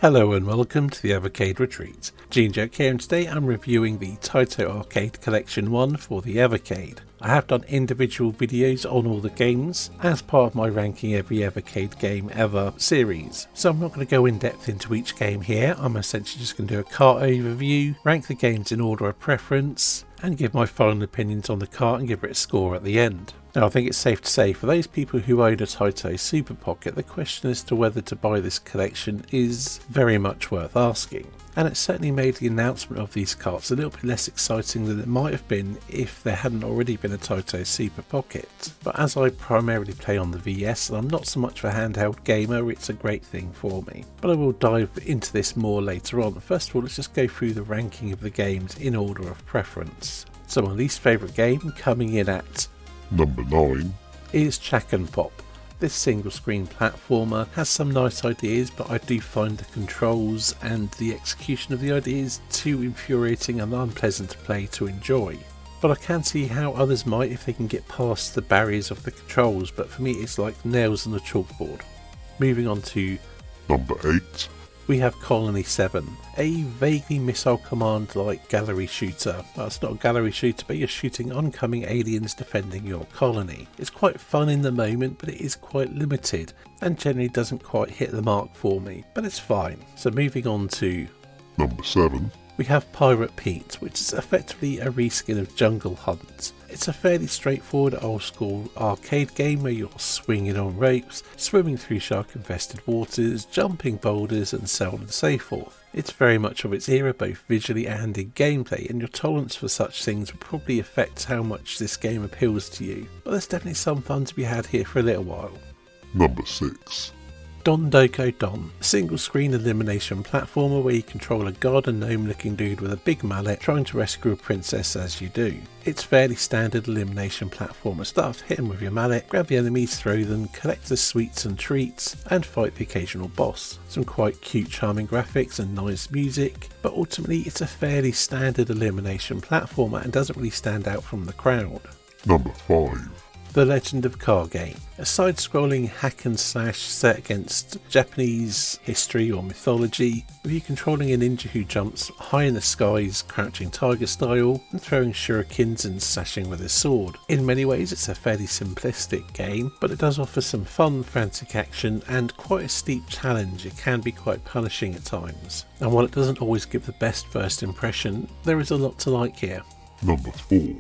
Hello and welcome to the Evercade Retreat. Joke here, and today I'm reviewing the Taito Arcade Collection 1 for the Evercade. I have done individual videos on all the games as part of my Ranking Every Evercade Game Ever series, so I'm not going to go in depth into each game here. I'm essentially just going to do a cart overview, rank the games in order of preference, and give my final opinions on the cart and give it a score at the end. Now, I think it's safe to say for those people who own a Taito Super Pocket, the question as to whether to buy this collection is very much worth asking. And it certainly made the announcement of these carts a little bit less exciting than it might have been if there hadn't already been a Taito Super Pocket. But as I primarily play on the VS and I'm not so much of a handheld gamer, it's a great thing for me. But I will dive into this more later on. First of all, let's just go through the ranking of the games in order of preference. So my least favourite game, coming in at Number 9 is Chack and Pop. This single screen platformer has some nice ideas, but I do find the controls and the execution of the ideas too infuriating and unpleasant to play to enjoy. But I can see how others might if they can get past the barriers of the controls, but for me it's like nails on a chalkboard. Moving on to Number 8 we have Colony 7, a vaguely missile command like gallery shooter. Well, it's not a gallery shooter, but you're shooting oncoming aliens defending your colony. It's quite fun in the moment, but it is quite limited and generally doesn't quite hit the mark for me, but it's fine. So moving on to Number 7 we have Pirate Pete, which is effectively a reskin of Jungle Hunt. It's a fairly straightforward old school arcade game where you're swinging on ropes, swimming through shark infested waters, jumping boulders and so on and so forth. It's very much of its era both visually and in gameplay, and your tolerance for such things will probably affect how much this game appeals to you, but there's definitely some fun to be had here for a little while. Number 6 Don Doko Don, a single screen elimination platformer where you control a god and gnome looking dude with a big mallet trying to rescue a princess as you do. It's fairly standard elimination platformer stuff. Hit them with your mallet, grab the enemies, throw them, collect the sweets and treats and fight the occasional boss. Some quite cute charming graphics and nice music, but ultimately it's a fairly standard elimination platformer and doesn't really stand out from the crowd. Number 5 The Legend of Kage, a side-scrolling hack and slash set against Japanese history or mythology, with you controlling a ninja who jumps high in the skies, crouching tiger style, and throwing shurikens and slashing with his sword. In many ways it's a fairly simplistic game, but it does offer some fun, frantic action and quite a steep challenge. It can be quite punishing at times. And while it doesn't always give the best first impression, there is a lot to like here. Number 4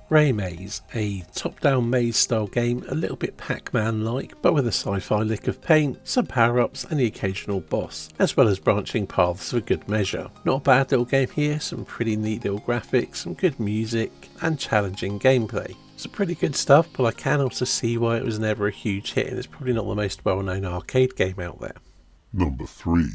Ray Maze, a top-down maze style game, a little bit Pac-Man like, but with a sci-fi lick of paint, some power-ups and the occasional boss, as well as branching paths for good measure. Not a bad little game here, some pretty neat little graphics, some good music and challenging gameplay. Some pretty good stuff, but I can also see why it was never a huge hit and it's probably not the most well-known arcade game out there. Number 3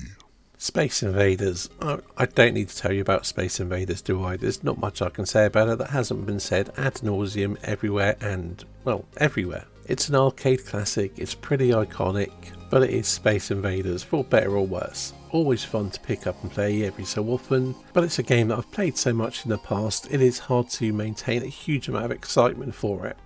Space Invaders. I don't need to tell you about Space Invaders, do I? There's not much I can say about it that hasn't been said ad nauseum everywhere and, well, everywhere. It's an arcade classic, it's pretty iconic, but it is Space Invaders, for better or worse. Always fun to pick up and play every so often, but it's a game that I've played so much in the past, it is hard to maintain a huge amount of excitement for it.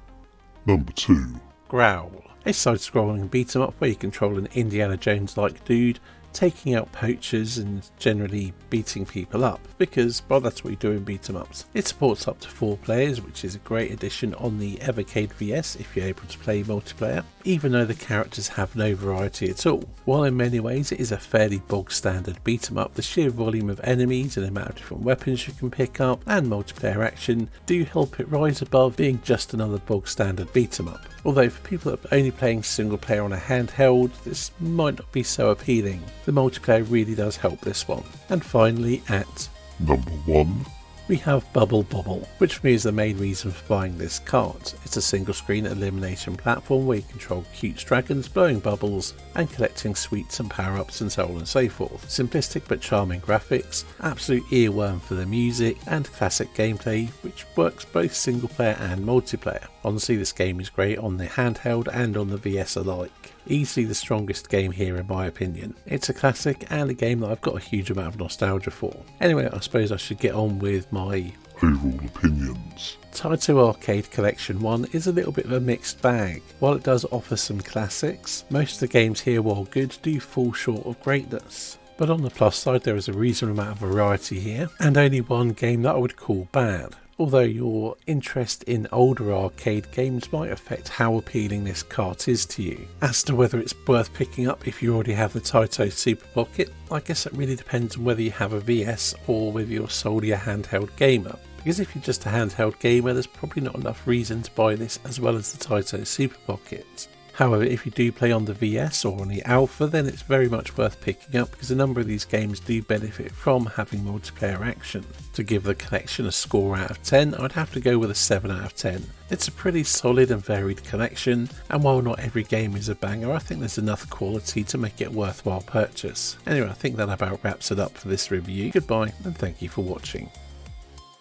Number 2 Growl. A side-scrolling beat-em-up where you control an Indiana Jones-like dude, taking out poachers and generally beating people up, because, well, that's what you do in beat-em-ups. It supports up to 4 players, which is a great addition on the Evercade VS if you're able to play multiplayer, even though the characters have no variety at all. While in many ways it is a fairly bog standard beat-em-up, the sheer volume of enemies and the amount of different weapons you can pick up and multiplayer action do help it rise above being just another bog standard beat-em-up. Although for people that are only playing single player on a handheld, this might not be so appealing. The multiplayer really does help this one. And finally at Number 1 we have Bubble Bobble, which for me is the main reason for buying this cart. It's a single screen elimination platform where you control cute dragons blowing bubbles and collecting sweets and power-ups and so on and so forth. Simplistic but charming graphics, absolute earworm for the music and classic gameplay which works both single player and multiplayer. Honestly, this game is great on the handheld and on the VS alike. Easily the strongest game here in my opinion. It's a classic and a game that I've got a huge amount of nostalgia for. Anyway, I suppose I should get on with my overall opinions. Taito Arcade Collection 1 is a little bit of a mixed bag. While it does offer some classics, most of the games here, while good, do fall short of greatness. But on the plus side, there is a reasonable amount of variety here, and only one game that I would call bad. Although your interest in older arcade games might affect how appealing this cart is to you. As to whether it's worth picking up if you already have the Taito Super Pocket, I guess it really depends on whether you have a VS or whether you're solely a handheld gamer. Because if you're just a handheld gamer, there's probably not enough reason to buy this as well as the Taito Super Pocket. However, if you do play on the VS or on the Alpha, then it's very much worth picking up because a number of these games do benefit from having multiplayer action. To give the collection a score out of 10, I'd have to go with a 7 out of 10. It's a pretty solid and varied collection, and while not every game is a banger, I think there's enough quality to make it a worthwhile purchase. Anyway, I think that about wraps it up for this review. Goodbye, and thank you for watching.